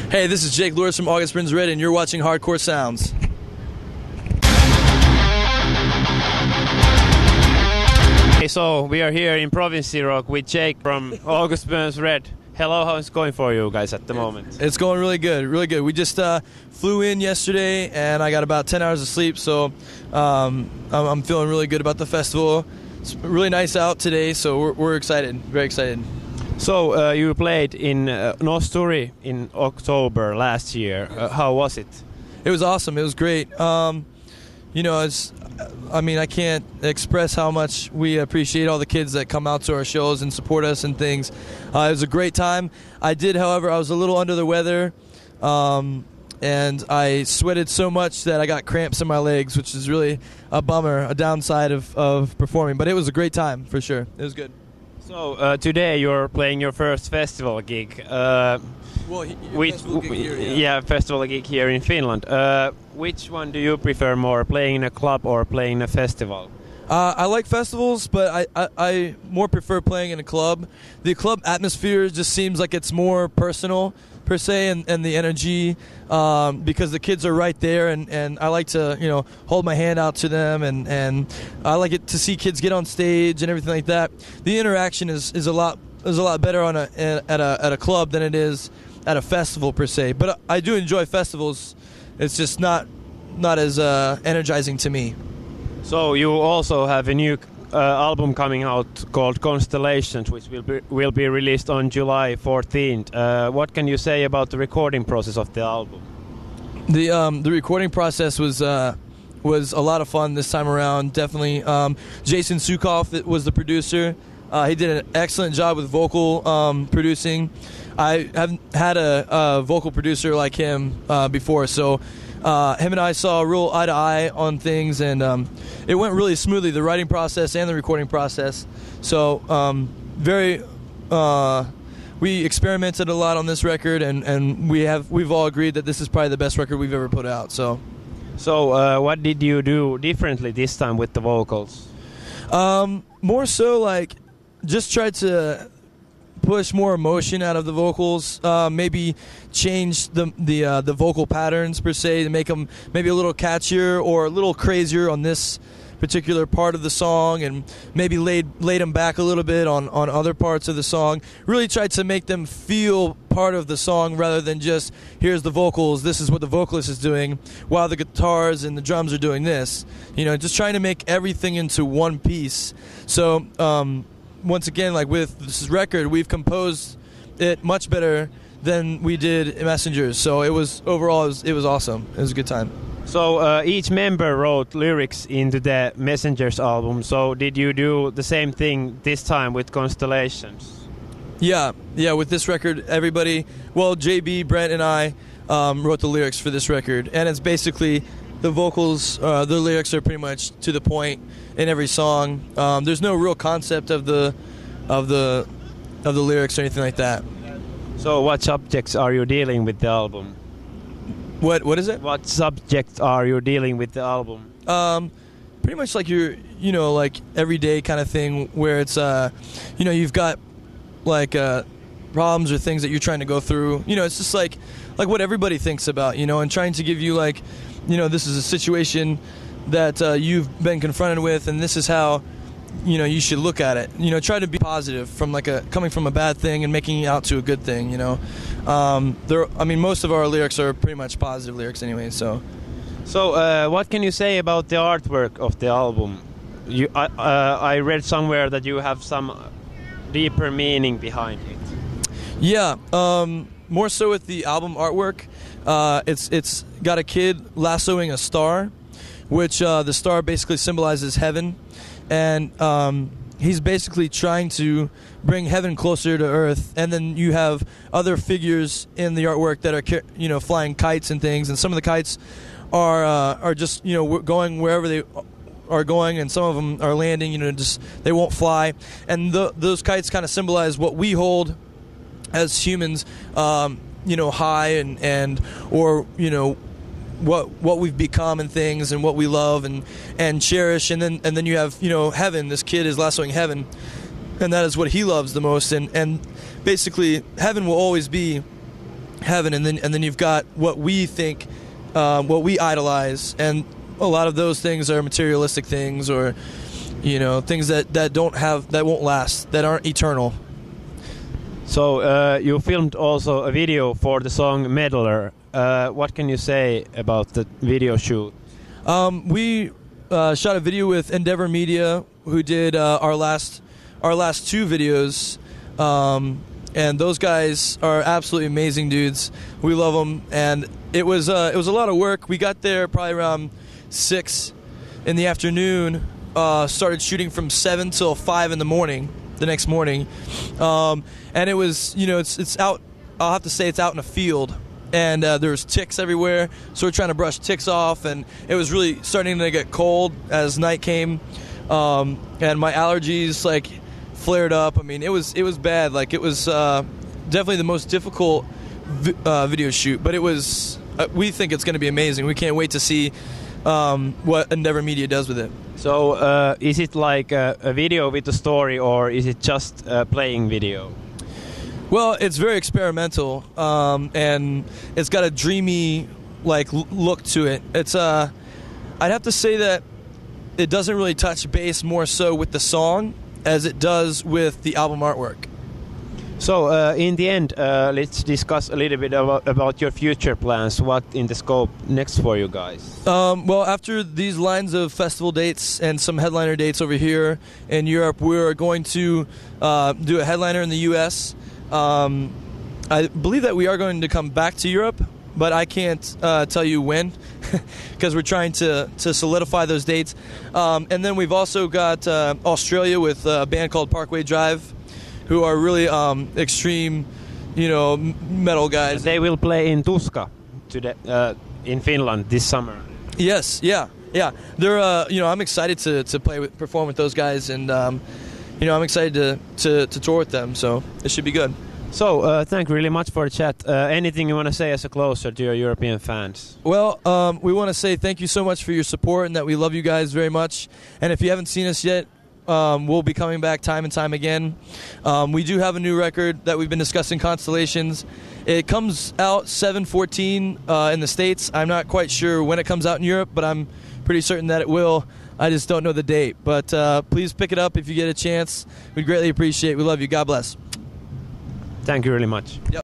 Hey, this is Jake Luhrs from August Burns Red, and you're watching Hardcore Sounds. Hey, so we are here in Provinssirock with Jake from August Burns Red. Hello, how's it going for you guys at the moment? It's going really good, really good. We just flew in yesterday, and I got about 10 hours of sleep, so I'm feeling really good about the festival. It's really nice out today, so we're excited, very excited. So you played in Nosturi in October last year. How was it? It was awesome. It was great. You know, I can't express how much we appreciate all the kids that come out to our shows and support us and things. It was a great time. However, I was a little under the weather, and I sweated so much that I got cramps in my legs, which is really a bummer, a downside of performing. But it was a great time, for sure. It was good. So today you're playing your first festival gig. Festival gig here in Finland. Which one do you prefer more, playing in a club or playing in a festival? I like festivals, but I more prefer playing in a club. The club atmosphere just seems like it's more personal, per se, and the energy, because the kids are right there, and I like to, hold my hand out to them, and I like it to see kids get on stage and everything like that. The interaction is a lot better at a club than it is at a festival, per se. But I do enjoy festivals. It's just not as energizing to me. So you also have a new album coming out called Constellations, which will be released on July 14th. What can you say about the recording process of the album? The recording process was a lot of fun this time around. Definitely, Jason Sukoff was the producer. He did an excellent job with vocal producing. I haven't had a vocal producer like him before, so him and I saw real eye to eye on things, and it went really smoothly, the writing process and the recording process. So we experimented a lot on this record, and we've all agreed that this is probably the best record we've ever put out. So what did you do differently this time with the vocals? More so like just tried to push more emotion out of the vocals, maybe change the vocal patterns per se to make them maybe a little catchier or a little crazier on this particular part of the song, and maybe laid them back a little bit on other parts of the song. Really tried to make them feel part of the song rather than just, here's the vocals, this is what the vocalist is doing, while the guitars and the drums are doing this. Just trying to make everything into one piece. So once again, like with this record, we've composed it much better than we did in Messengers. So it was awesome. It was a good time. So each member wrote lyrics into the Messengers album. So did you do the same thing this time with Constellations? Yeah. With this record, everybody, JB, Brent, and I wrote the lyrics for this record, and it's basically the vocals. The lyrics are pretty much to the point in every song. There's no real concept of the lyrics or anything like that. So what subjects are you dealing with the album? What is it? What subjects are you dealing with the album? Pretty much like your, like everyday kind of thing, where it's, you've got like problems or things that you're trying to go through. It's just like what everybody thinks about, and trying to give you like, this is a situation that you've been confronted with, and this is how, you should look at it. Try to be positive from coming from a bad thing and making it out to a good thing. Most of our lyrics are pretty much positive lyrics anyway. So what can you say about the artwork of the album? I read somewhere that you have some deeper meaning behind it. Yeah, more so with the album artwork. It's got a kid lassoing a star, which the star basically symbolizes heaven, and he's basically trying to bring heaven closer to earth. And then you have other figures in the artwork that are flying kites and things, and some of the kites are just going wherever they are going, and some of them are landing, just they won't fly. And those kites kind of symbolize what we hold as humans, high and what we've become and things, and what we love and cherish. And then you have heaven. This kid is lassoing heaven, and that is what he loves the most. And basically heaven will always be heaven, and then you've got what we think, what we idolize, and a lot of those things are materialistic things, or things that won't last, that aren't eternal. So you filmed also a video for the song Meddler. What can you say about the video shoot? We shot a video with Endeavor Media, who did our last 2 videos, and those guys are absolutely amazing dudes. We love them, and it was a lot of work. We got there probably around 6 in the afternoon. Started shooting from 7 till 5 in the morning, the next morning, and it was it's out. I'll have to say it's out in a field. And there's ticks everywhere, so we're trying to brush ticks off, and it was really starting to get cold as night came, and my allergies flared up. I mean, it was bad. It was definitely the most difficult video shoot, but it was. We think it's going to be amazing. We can't wait to see what Endeavor Media does with it. So, is it like a video with a story, or is it just a playing video? Well, it's very experimental, and it's got a dreamy look to it. It's I'd have to say that it doesn't really touch base more so with the song as it does with the album artwork. So in the end, let's discuss a little bit about your future plans. What in the scope next for you guys? Well, after these lines of festival dates and some headliner dates over here in Europe, we're going to do a headliner in the U.S. I believe that we are going to come back to Europe, but I can't tell you when, because we're trying to solidify those dates. And then we've also got Australia with a band called Parkway Drive, who are really extreme, metal guys. They will play in Tuska in Finland this summer. Yes, yeah. They're I'm excited to perform with those guys, and I'm excited to tour with them, so it should be good. So, thank you really much for the chat. Anything you want to say as a closer to your European fans? Well, we want to say thank you so much for your support, and that we love you guys very much. And if you haven't seen us yet, we'll be coming back time and time again. We do have a new record that we've been discussing, Constellations. It comes out 7/14 in the States. I'm not quite sure when it comes out in Europe, but I'm pretty certain that it will. I just don't know the date. But please pick it up if you get a chance. We'd greatly appreciate it. We love you. God bless. Thank you really much. Yep.